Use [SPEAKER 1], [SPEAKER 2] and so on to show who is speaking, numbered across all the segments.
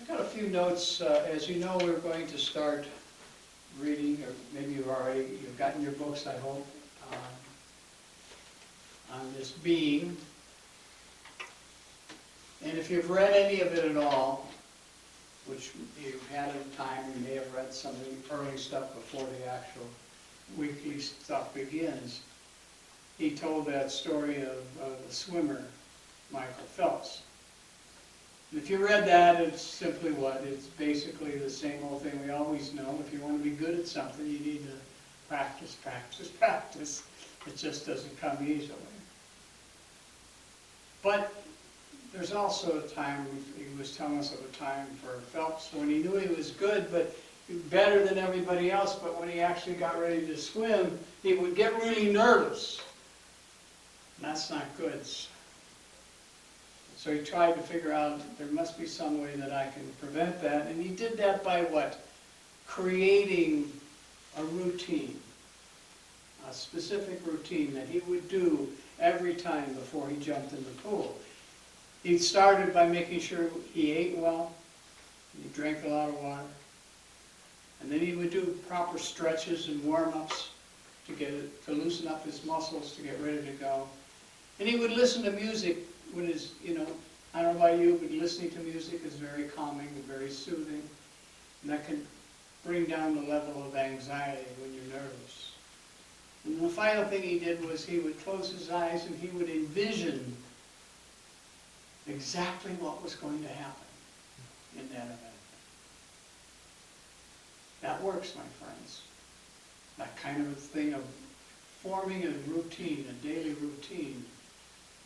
[SPEAKER 1] Got a few notes. As you know, we're going to start reading, or maybe you've gotten your books, I hope, on this being. And if you've read any of it at all, which you've had at a time, you may have read some of the early stuff before the actual weekly stuff begins. He told that story of the swimmer, Michael Phelps. And if you read that, it's simply what? It's basically the same old thing we always know. If you want to be good at something, you need to practice, practice, practice. It just doesn't come easily. But there's also a time, he was telling us of a time for Phelps when he knew he was good, but better than everybody else, but when he actually got ready to swim, he would get really nervous. And that's not good. So he tried to figure out there must be some way that I can prevent that. And he did that by what? Creating a routine, a specific routine that he would do every time before he jumped in the pool. He started by making sure he ate well, he drank a lot of water, and then he would do proper stretches and warm-ups to loosen up his muscles to get ready to go. And he would listen to music when his, I don't know about you, but listening to music is very calming and very soothing. And that can bring down the level of anxiety when you're nervous. And the final thing he did was he would close his eyes and he would envision exactly what was going to happen in that event. That works, my friends. That kind of a thing of forming a routine, a daily routine,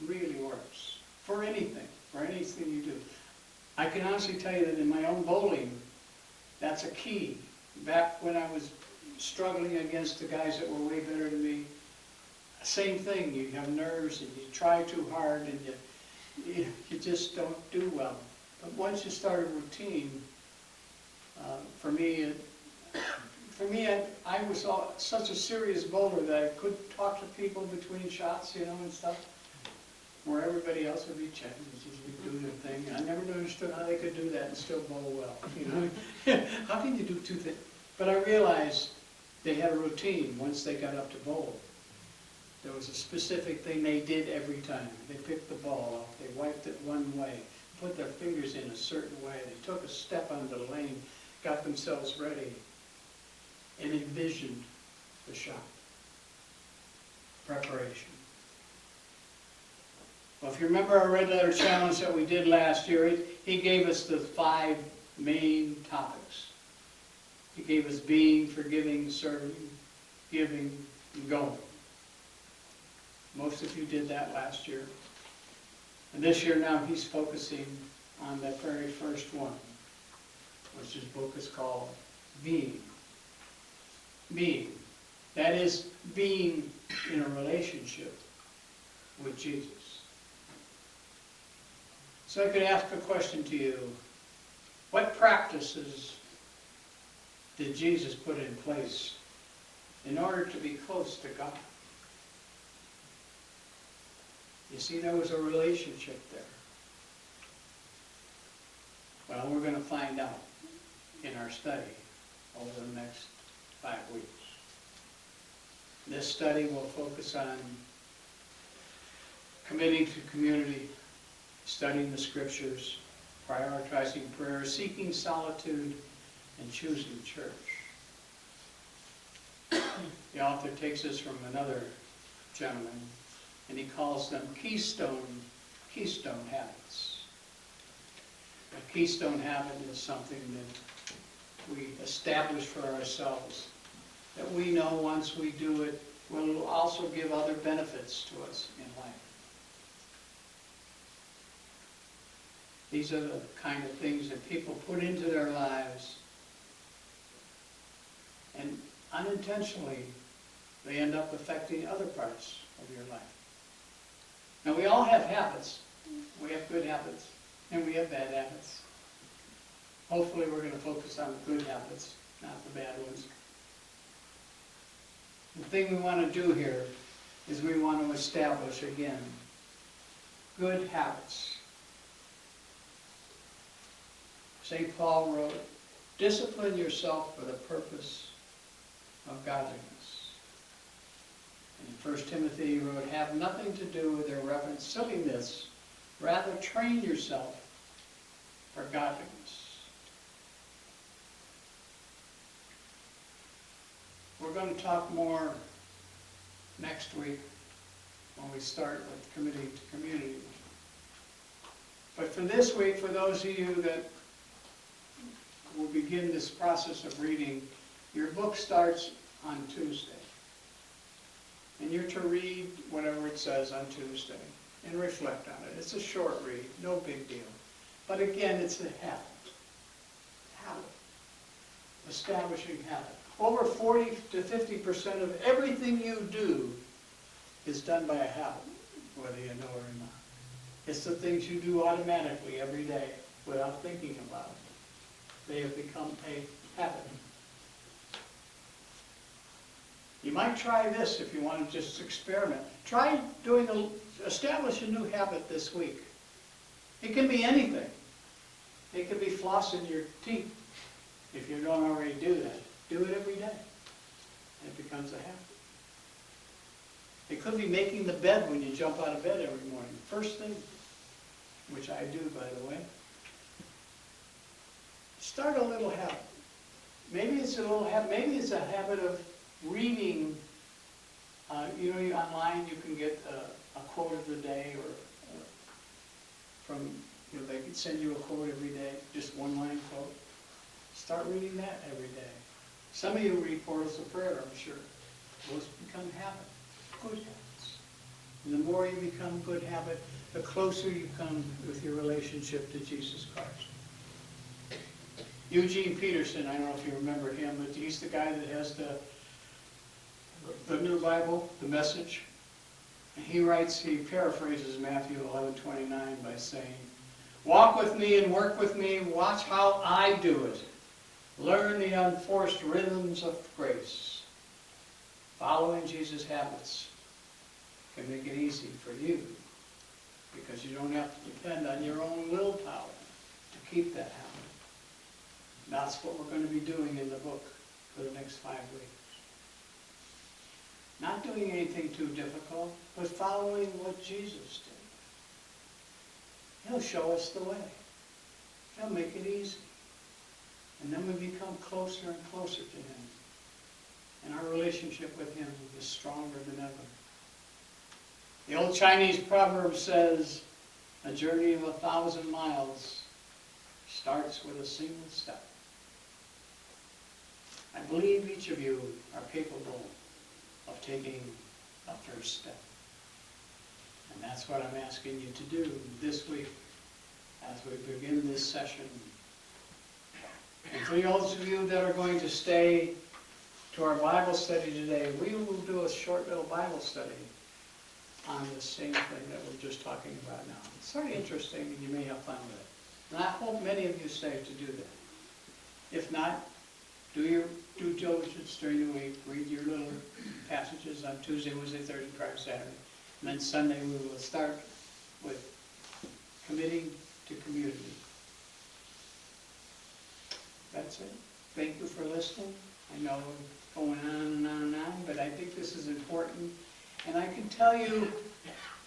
[SPEAKER 1] really works. For anything you do. I can honestly tell you that in my own bowling, that's a key. Back when I was struggling against the guys that were way better than me, same thing. You have nerves and you try too hard and you just don't do well. But once you start a routine, for me, I was such a serious bowler that I could talk to people between shots, and stuff, where everybody else would be checking, just do their thing. I never understood how they could do that and still bowl well. How can you do two things? But I realized they had a routine once they got up to bowl. There was a specific thing they did every time. They picked the ball up, they wiped it one way, put their fingers in a certain way, they took a step onto the lane, got themselves ready, and envisioned the shot. Preparation. Well, if you remember our red letter challenge that we did last year, he gave us the 5 main topics. He gave us being, forgiving, serving, giving, and going. Most of you did that last year. And this year now he's focusing on that very first one, which his book is called Being. Being. That is, being in a relationship with Jesus. So I could ask a question to you. What practices did Jesus put in place in order to be close to God? You see, there was a relationship there. Well, we're going to find out in our study over the next 5 weeks. This study will focus on committing to community, studying the scriptures, prioritizing prayer, seeking solitude, and choosing church. The author takes us from another gentleman, and he calls them keystone habits. A keystone habit is something that we establish for ourselves, that we know once we do it will also give other benefits to us in life. These are the kind of things that people put into their lives, and unintentionally they end up affecting other parts of your life. Now, we all have habits. We have good habits and we have bad habits. Hopefully we're going to focus on the good habits, not the bad ones. The thing we want to do here is we want to establish, again, good habits. St. Paul wrote, discipline yourself for the purpose of godliness. And in 1 Timothy he wrote, have nothing to do with irreverent silliness, rather train yourself for godliness. We're going to talk more next week when we start with committee to community. But for this week, for those of you that will begin this process of reading, your book starts on Tuesday. And you're to read whatever it says on Tuesday and reflect on it. It's a short read, no big deal. But again, it's a habit. Habit. Establishing habit. Over 40 to 50% of everything you do is done by a habit, whether you know it or not. It's the things you do automatically every day without thinking about it. They have become a habit. You might try this if you want to just experiment. Try establish a new habit this week. It can be anything. It could be flossing your teeth if you don't already do that. Do it every day. It becomes a habit. It could be making the bed when you jump out of bed every morning. First thing, which I do, by the way. Start a little habit. Maybe it's a little habit. Maybe it's a habit of reading. Online you can get a quote of the day, or from they can send you a quote every day, just one line quote. Start reading that every day. Some of you read portals of prayer, I'm sure. Those become habits, good habits. And the more you become good habit, the closer you come with your relationship to Jesus Christ. Eugene Peterson, I don't know if you remember him, but he's the guy that has the new Bible, the Message. And he paraphrases Matthew 11:29 by saying, walk with me and work with me, watch how I do it. Learn the unforced rhythms of grace. Following Jesus' habits can make it easy for you, because you don't have to depend on your own willpower to keep that habit. That's what we're going to be doing in the book for the next 5 weeks. Not doing anything too difficult, but following what Jesus did. He'll show us the way. He'll make it easy. And then we become closer and closer to him. And our relationship with him is stronger than ever. The old Chinese proverb says, a journey of 1,000 miles starts with a single step. I believe each of you are capable of taking a first step. And that's what I'm asking you to do this week as we begin this session. And for those of you that are going to stay to our Bible study today, we will do a short little Bible study on the same thing that we're just talking about now. It's very interesting, and you may have fun with it. And I hope many of you stay to do that. If not, do your due diligence during the week. Read your little passages on Tuesday, Wednesday, Thursday, Friday, Saturday. And then Sunday we will start with committing to community. That's it. Thank you for listening. I know we're going on and on and on, but I think this is important. And I can tell you,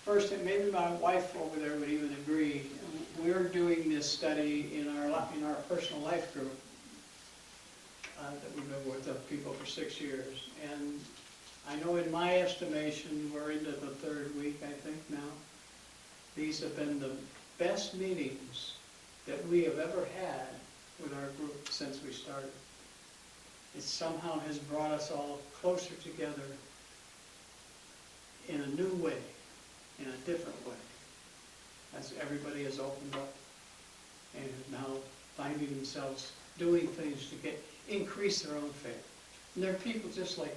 [SPEAKER 1] first, and maybe my wife over there would even agree, we're doing this study in our personal life group that we've been with people for 6 years. And I know in my estimation, we're into the 3rd week, I think now. These have been the best meetings that we have ever had with our group since we started. It somehow has brought us all closer together in a new way, in a different way, as everybody has opened up and is now finding themselves doing things to increase their own faith. And there are people just like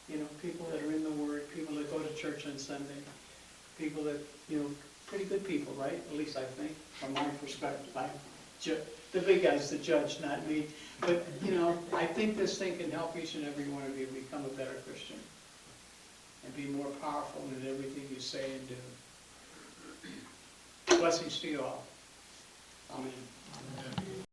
[SPEAKER 1] you, people that are in the Word, people that go to church on Sunday, people that, pretty good people, right? At least I think, from my perspective. The big guy's the judge, not me. But, I think this thing can help each and every one of you become a better Christian and be more powerful in everything you say and do. Blessings to you all.